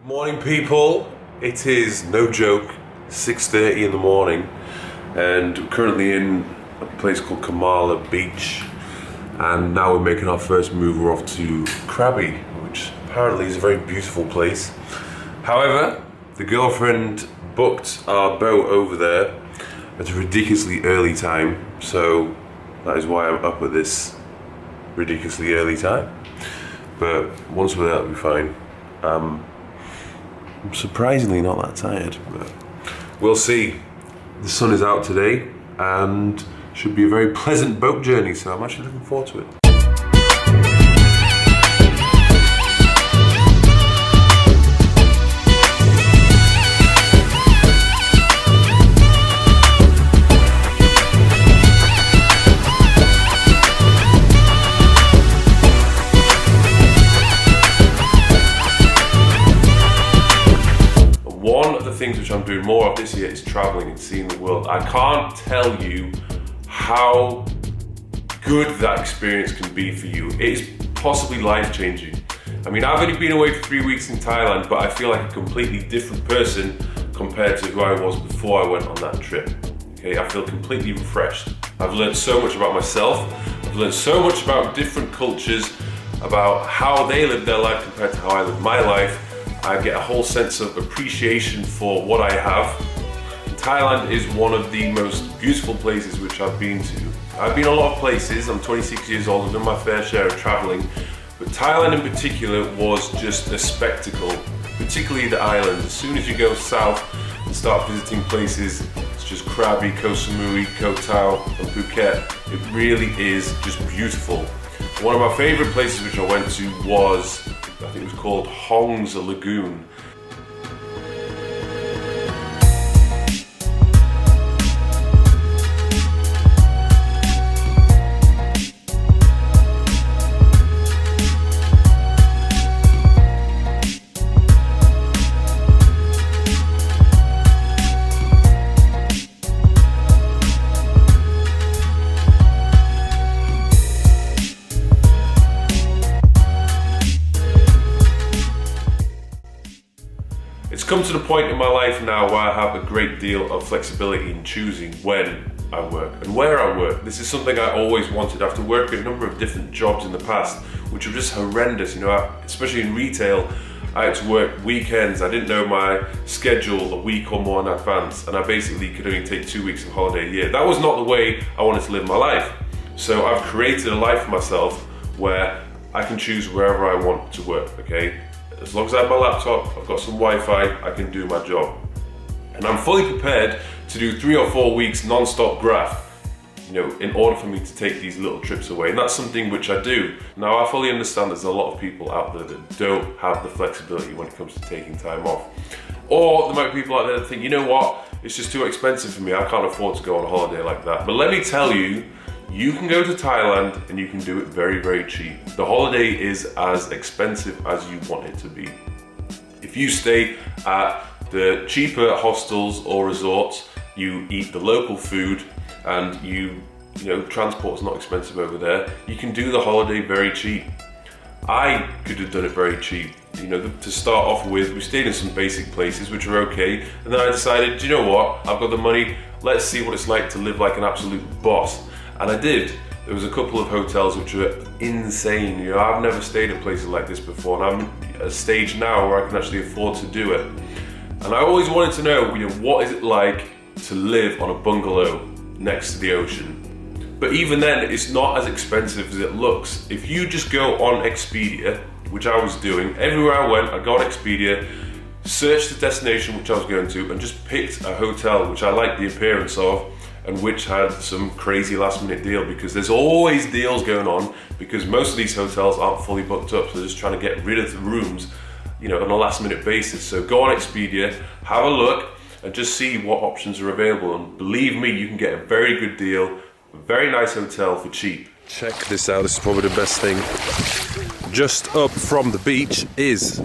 Morning people, it is no joke 6:30 in the morning and we're currently in a place called Kamala Beach, and now we're making our first move. We're off to Krabi, which apparently is a very beautiful place. However, the girlfriend booked our boat over there at a ridiculously early time, so that is why I'm up at this ridiculously early time. But once we're there, it'll be fine. I'm surprisingly not that tired, but we'll see. The sun is out today and should be a very pleasant boat journey, so I'm actually looking forward to it. One of the things which I'm doing more of this year is traveling and seeing the world. I can't tell you how good that experience can be for you. It is possibly life-changing. I mean, I've only been away for 3 weeks in Thailand, but I feel like a completely different person compared to who I was before I went on that trip. Okay, I feel completely refreshed. I've learned so much about myself. I've learned so much about different cultures, about how they live their life compared to how I live my life. I get a whole sense of appreciation for what I have. Thailand is one of the most beautiful places which I've been to. I've been a lot of places. I'm 26 years old, I've done my fair share of traveling, but Thailand in particular was just a spectacle, particularly the islands. As soon as you go south and start visiting places, it's just Krabi, Koh Samui, Koh Tao and Phuket. It really is just beautiful. One of my favorite places which I went to was, I think it was called Hong's Lagoon. It's come to the point in my life now where I have a great deal of flexibility in choosing when I work and where I work. This is something I always wanted after working a number of different jobs in the past, which were just horrendous. You know, especially in retail, I had to work weekends. I didn't know my schedule a week or more in advance, and I basically could only take 2 weeks of holiday a year. That was not the way I wanted to live my life. So I've created a life for myself where I can choose wherever I want to work, okay? As long as I have my laptop, I've got some Wi-Fi, I can do my job. And I'm fully prepared to do 3 or 4 weeks non-stop graft, you know, in order for me to take these little trips away. And that's something which I do. Now, I fully understand there's a lot of people out there that don't have the flexibility when it comes to taking time off. Or there might be people out there that think, you know what, it's just too expensive for me, I can't afford to go on a holiday like that. But let me tell you, you can go to Thailand and you can do it very, very cheap. The holiday is as expensive as you want it to be. If you stay at the cheaper hostels or resorts, you eat the local food, and you know, transport's not expensive over there, you can do the holiday very cheap. I could have done it very cheap. You know, to start off with, we stayed in some basic places which were okay, and then I decided, do you know what, I've got the money, let's see what it's like to live like an absolute boss. And I did. There was a couple of hotels which were insane. You know, I've never stayed at places like this before, and I'm at a stage now where I can actually afford to do it. And I always wanted to know, you know, what is it like to live on a bungalow next to the ocean? But even then, it's not as expensive as it looks. If you just go on Expedia, which I was doing, everywhere I went, I'd go on Expedia, search the destination which I was going to, and just picked a hotel which I liked the appearance of, and which had some crazy last minute deal, because there's always deals going on, because most of these hotels aren't fully booked up, so they're just trying to get rid of the rooms, you know, on a last minute basis. So go on Expedia, have a look, and just see what options are available, and believe me, you can get a very good deal, a very nice hotel for cheap. Check this out, this is probably the best thing. Just up from the beach is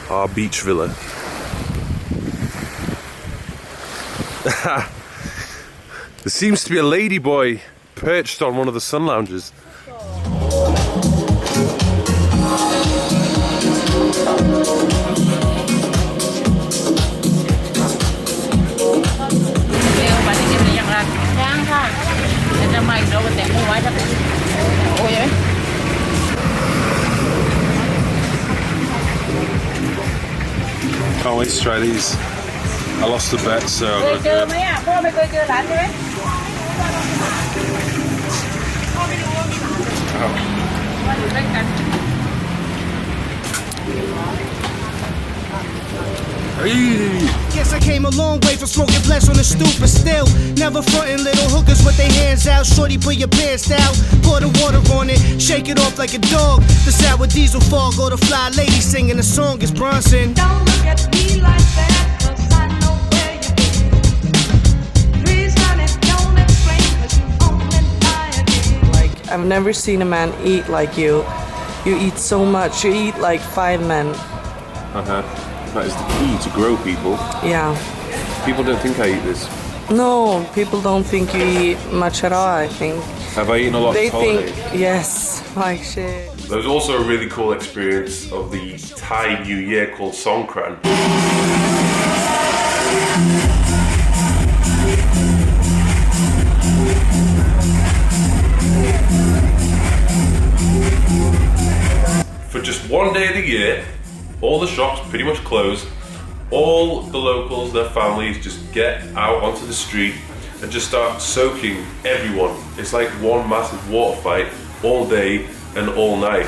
our beach villa. There seems to be a ladyboy perched on one of the sun lounges. can't wait to try these. I lost the bet, so I'm gonna do it. Yes, I came a long way from smoking blunts on the stoop, but still never frontin' little hookers with their hands out. Shorty, put your pants down, pour the water on it, shake it off like a dog. The sour diesel fog, or the fly lady singing the song is Bronson. Don't look at me like that, 'cause I know where you've been. Please, honey, don't explain, 'cause you only lie again. Like, I've never seen a man eat like you. You eat so much. You eat like 5 men. That is the key to grow people. Yeah. People don't think I eat this. No, people don't think you eat much at all, I think. Have I eaten a lot They of holidays? think, yes, like shit. There was also a really cool experience of the Thai New Year called Songkran. For just one day of the year, all the shops pretty much close. All the locals, their families, just get out onto the street and just start soaking everyone. It's like one massive water fight all day and all night.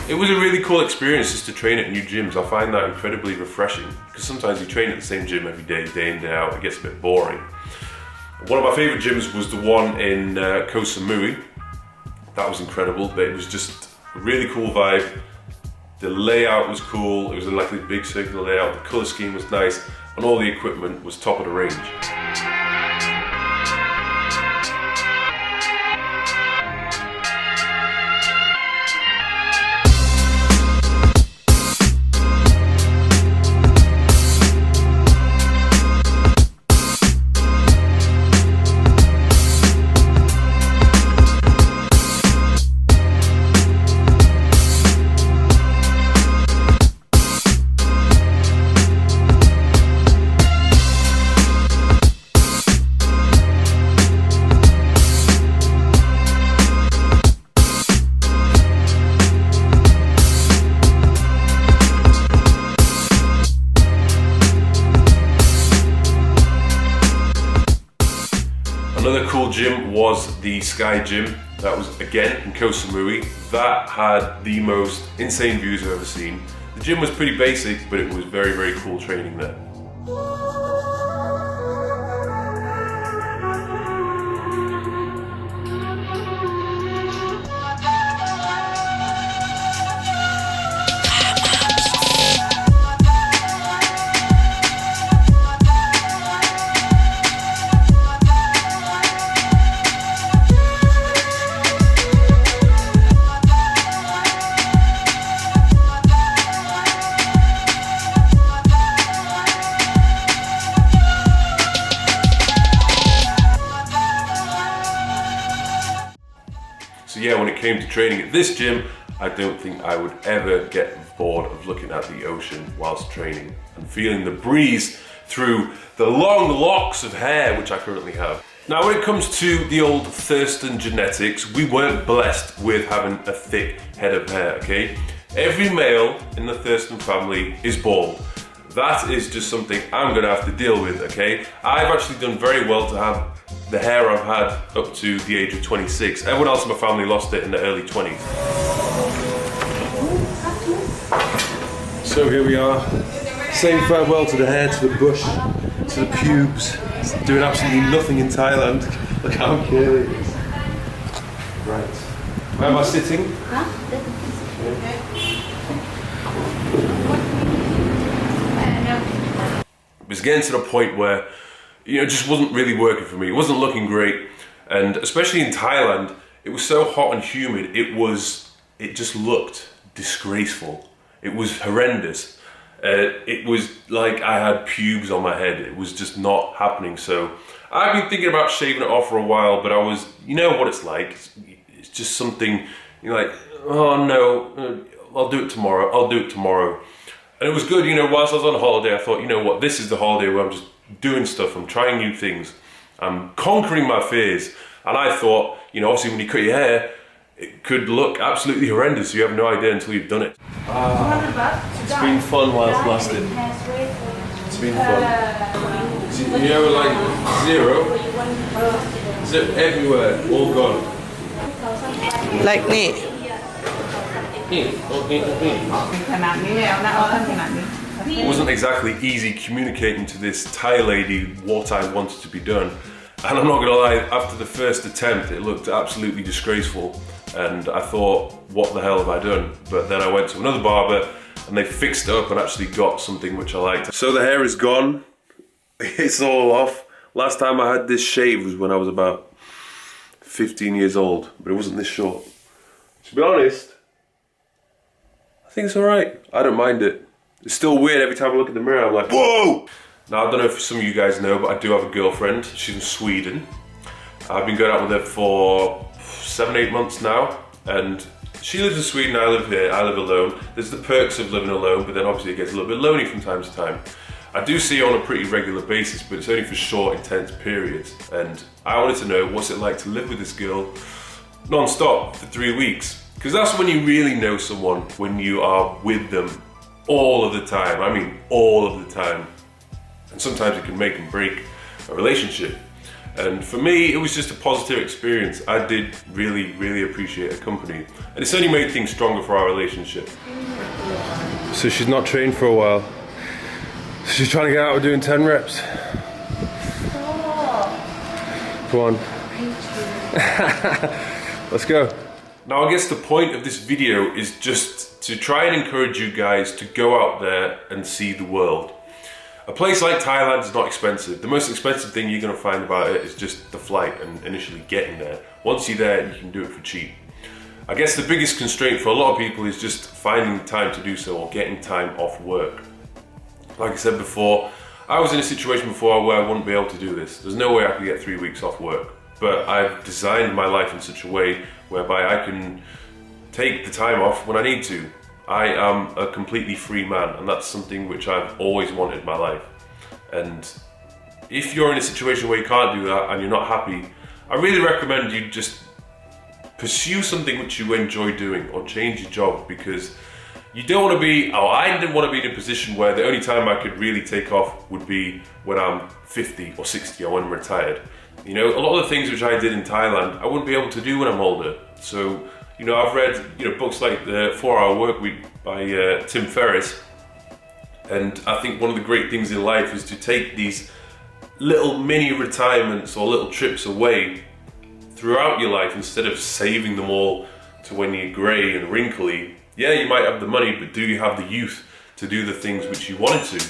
It was a really cool experience just to train at new gyms. I find that incredibly refreshing because sometimes you train at the same gym every day, day in, day out. It gets a bit boring. One of my favorite gyms was the one in Koh Samui. That was incredible, but it was just a really cool vibe. The layout was cool. It was like a big circular layout. The color scheme was nice, and all the equipment was top of the range. Another cool gym was the Sky Gym. That was again in Koh Samui. That had the most insane views I've ever seen. The gym was pretty basic, but it was very, very cool training there. So yeah, when it came to training at this gym, I don't think I would ever get bored of looking at the ocean whilst training and feeling the breeze through the long locks of hair which I currently have. Now when it comes to the old Thurston genetics, we weren't blessed with having a thick head of hair, okay? Every male in the Thurston family is bald. That is just something I'm gonna have to deal with, okay? I've actually done very well to have the hair I've had up to the age of 26. Everyone else in my family lost it in the early 20s. So here we are, saying farewell to the hair, to the bush, to the pubes. It's doing absolutely nothing in Thailand. Look how cute it is. Right. Where am I sitting? It was getting to the point where, you know, it just wasn't really working for me. It wasn't looking great, and especially in Thailand, it was so hot and humid. It just looked disgraceful. It was horrendous. It was like I had pubes on my head. It was just not happening. So I've been thinking about shaving it off for a while, but you know what it's like. It's just something, you're like, oh no, I'll do it tomorrow. I'll do it tomorrow. And it was good, you know, whilst I was on holiday, I thought, you know what, this is the holiday where I'm just doing stuff, I'm trying new things, I'm conquering my fears. And I thought, you know, obviously when you cut your hair, it could look absolutely horrendous. You have no idea until you've done it. It's been fun while it's lasted. It's been fun. You know, like zero everywhere, all gone. Like me. It wasn't exactly easy communicating to this Thai lady what I wanted to be done. And I'm not gonna lie, after the first attempt, it looked absolutely disgraceful. And I thought, what the hell have I done? But then I went to another barber and they fixed it up and actually got something which I liked. So the hair is gone. It's all off. Last time I had this shave was when I was about 15 years old, but it wasn't this short. To be honest, I think it's all right. I don't mind it. It's still weird every time I look in the mirror, I'm like, whoa! Now, I don't know if some of you guys know, but I do have a girlfriend. She's in Sweden. I've been going out with her for 7-8 months now, and she lives in Sweden, I live here, I live alone. There's the perks of living alone, but then obviously it gets a little bit lonely from time to time. I do see her on a pretty regular basis, but it's only for short, intense periods. And I wanted to know what's it like to live with this girl non-stop for 3 weeks. Because that's when you really know someone, when you are with them all of the time. I mean, all of the time. And sometimes it can make and break a relationship. And for me, it was just a positive experience. I did really, really appreciate her company. And it's only made things stronger for our relationship. So she's not trained for a while. She's trying to get out of doing 10 reps. Come on. Let's go. Now I guess the point of this video is just to try and encourage you guys to go out there and see the world. A place like Thailand is not expensive. The most expensive thing you're going to find about it is just the flight and initially getting there. Once you're there, you can do it for cheap. I guess the biggest constraint for a lot of people is just finding time to do so or getting time off work. Like I said before, I was in a situation before where I wouldn't be able to do this. There's no way I could get 3 weeks off work. But I've designed my life in such a way whereby I can take the time off when I need to. I am a completely free man, and that's something which I've always wanted in my life. And if you're in a situation where you can't do that and you're not happy, I really recommend you just pursue something which you enjoy doing or change your job, because you don't want to be, I didn't want to be in a position where the only time I could really take off would be when I'm 50 or 60 or when I'm retired. You know, a lot of the things which I did in Thailand, I wouldn't be able to do when I'm older. So, you know, I've read, books like The 4-Hour Workweek by Tim Ferriss. And I think one of the great things in life is to take these little mini retirements or little trips away throughout your life instead of saving them all to when you're grey and wrinkly. Yeah, you might have the money, but do you have the youth to do the things which you wanted to?